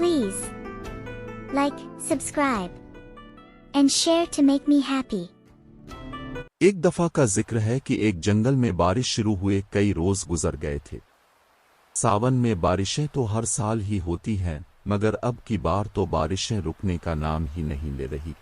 Please like, subscribe and share to make me happy. एक दफा का जिक्र है कि एक जंगल में बारिश शुरू हुए कई रोज गुजर गए थे। सावन में बारिशें तो हर साल ही होती हैं, मगर अब की बार तो बारिशें रुकने का नाम ही नहीं ले रही।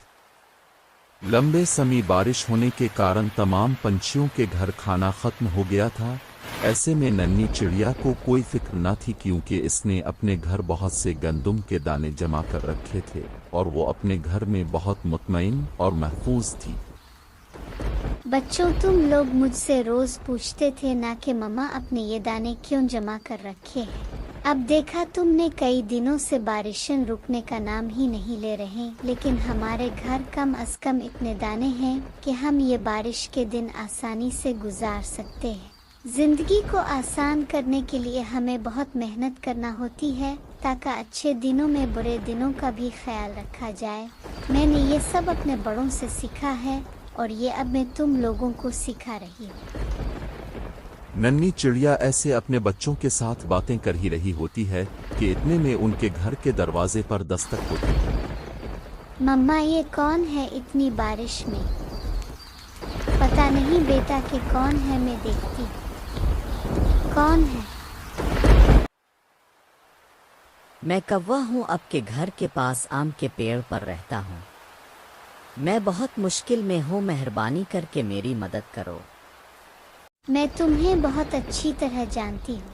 लंबे समय बारिश होने के कारण तमाम पंछियों के घर खाना खत्म हो गया था। ऐसे में नन्ही चिड़िया को कोई फिक्र न थी, क्योंकि इसने अपने घर बहुत से गंदुम के दाने जमा कर रखे थे और वो अपने घर में बहुत मुतमईन और महफूज थी। बच्चों, तुम लोग मुझसे रोज पूछते थे ना कि मम्मा अपने ये दाने क्यों जमा कर रखे हैं। अब देखा तुमने, कई दिनों से बारिशें रुकने का नाम ही नहीं ले रहे, लेकिन हमारे घर कम अज कम इतने दाने हैं कि हम ये बारिश के दिन आसानी से गुजार सकते हैं। जिंदगी को आसान करने के लिए हमें बहुत मेहनत करना होती है, ताकि अच्छे दिनों में बुरे दिनों का भी ख्याल रखा जाए। मैंने ये सब अपने बड़ों से सीखा है और ये अब मैं तुम लोगों को सिखा रही हूँ। नन्ही चिड़िया ऐसे अपने बच्चों के साथ बातें कर ही रही होती है कि इतने में उनके घर के दरवाजे पर दस्तक होती है। मम्मा, ये कौन है इतनी बारिश में? पता नहीं बेटा कि कौन है, मैं देखती हूँ। कौन है? मैं कौवा हूँ, आपके घर के पास आम के पेड़ पर रहता हूँ। मैं बहुत मुश्किल में हूँ, मेहरबानी करके मेरी मदद करो। मैं तुम्हें बहुत अच्छी तरह जानती हूँ,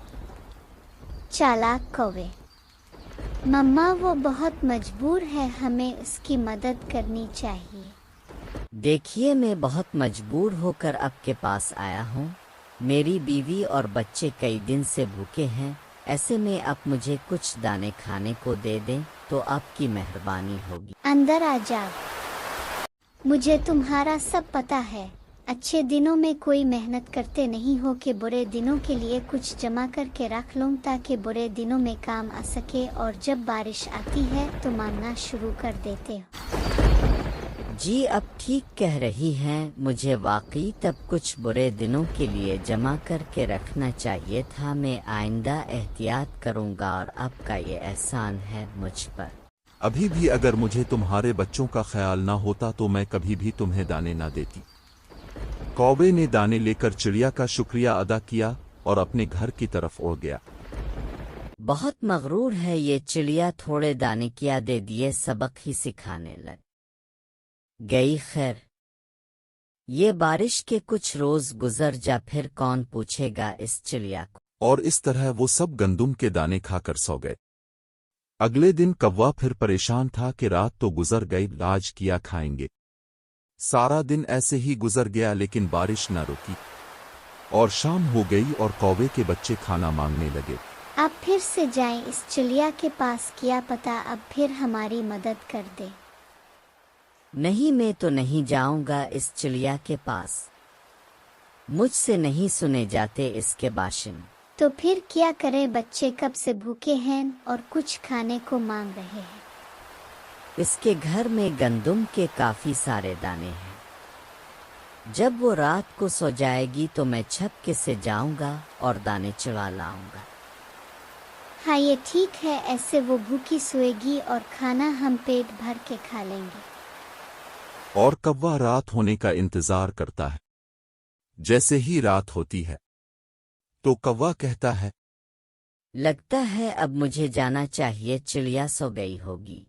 चालाक कौवे। मम्मा, वो बहुत मजबूर है, हमें उसकी मदद करनी चाहिए। देखिए, मैं बहुत मजबूर होकर आपके पास आया हूँ। मेरी बीवी और बच्चे कई दिन से भूखे हैं। ऐसे में आप मुझे कुछ दाने खाने को दे दें तो आपकी मेहरबानी होगी। अंदर आ जाओ। मुझे तुम्हारा सब पता है। अच्छे दिनों में कोई मेहनत करते नहीं हो कि बुरे दिनों के लिए कुछ जमा करके रख लूं, ताकि बुरे दिनों में काम आ सके, और जब बारिश आती है तो मांगना शुरू कर देते हो। जी, अब ठीक कह रही हैं। मुझे वाकई तब कुछ बुरे दिनों के लिए जमा करके रखना चाहिए था। मैं आइंदा एहतियात करूंगा और आपका ये एहसान है मुझ पर। अभी भी अगर मुझे तुम्हारे बच्चों का ख्याल ना होता तो मैं कभी भी तुम्हें दाने ना देती। कौवे ने दाने लेकर चिड़िया का शुक्रिया अदा किया और अपने घर की तरफ उड़ गया। बहुत मगरूर है ये चिड़िया, थोड़े दाने क्या दे दिए, सबक ही सिखाने लग गई। खैर, ये बारिश के कुछ रोज गुजर जा, फिर कौन पूछेगा इस चिड़िया को। और इस तरह वो सब गंदुम के दाने खाकर सो गए। अगले दिन कौवा फिर परेशान था कि रात तो गुजर गई, आज क्या खाएंगे। सारा दिन ऐसे ही गुजर गया, लेकिन बारिश न रुकी और शाम हो गई और कौवे के बच्चे खाना मांगने लगे। अब फिर से जाएं इस चिड़िया के पास, क्या पता अब फिर हमारी मदद कर दे। नहीं, मैं तो नहीं जाऊंगा इस चिड़िया के पास। मुझसे नहीं सुने जाते इसके भाषण। तो फिर क्या करें? बच्चे कब से भूखे हैं और कुछ खाने को मांग रहे हैं। इसके घर में गंदुम के काफी सारे दाने हैं। जब वो रात को सो जाएगी तो मैं छपके से जाऊंगा और दाने चुरा लाऊंगा। हाँ, ये ठीक है। ऐसे वो भूखी सोएगी और खाना हम पेट भर के खा लेंगे। और कौवा रात होने का इंतजार करता है। जैसे ही रात होती है तो कौवा कहता है, लगता है अब मुझे जाना चाहिए, चिड़िया सो गई होगी।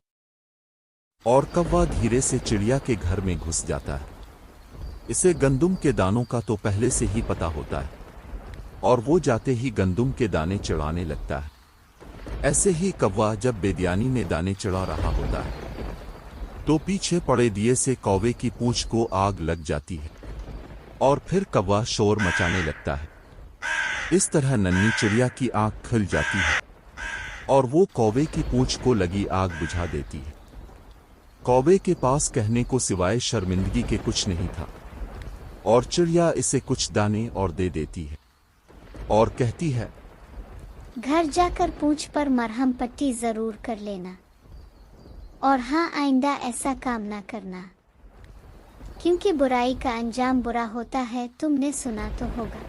और कौवा धीरे से चिड़िया के घर में घुस जाता है। इसे गंदुम के दानों का तो पहले से ही पता होता है और वो जाते ही गंदुम के दाने चढ़ाने लगता है। ऐसे ही कौवा जब बेदयानी में दाने चढ़ा रहा होता है तो पीछे पड़े दिए से कौवे की पूंछ को आग लग जाती है और फिर कौवा शोर मचाने लगता है। इस तरह नन्ही चिड़िया की आंख खुल जाती है और वो कौवे की पूंछ को लगी आग बुझा देती है। कौवे के पास कहने को सिवाय शर्मिंदगी के कुछ नहीं था और चिड़िया इसे कुछ दाने और दे देती है और कहती है, घर जाकर पूंछ पर मरहम पट्टी जरूर कर लेना, और हाँ, आइंदा ऐसा काम ना करना, क्योंकि बुराई का अंजाम बुरा होता है। तुमने सुना तो होगा।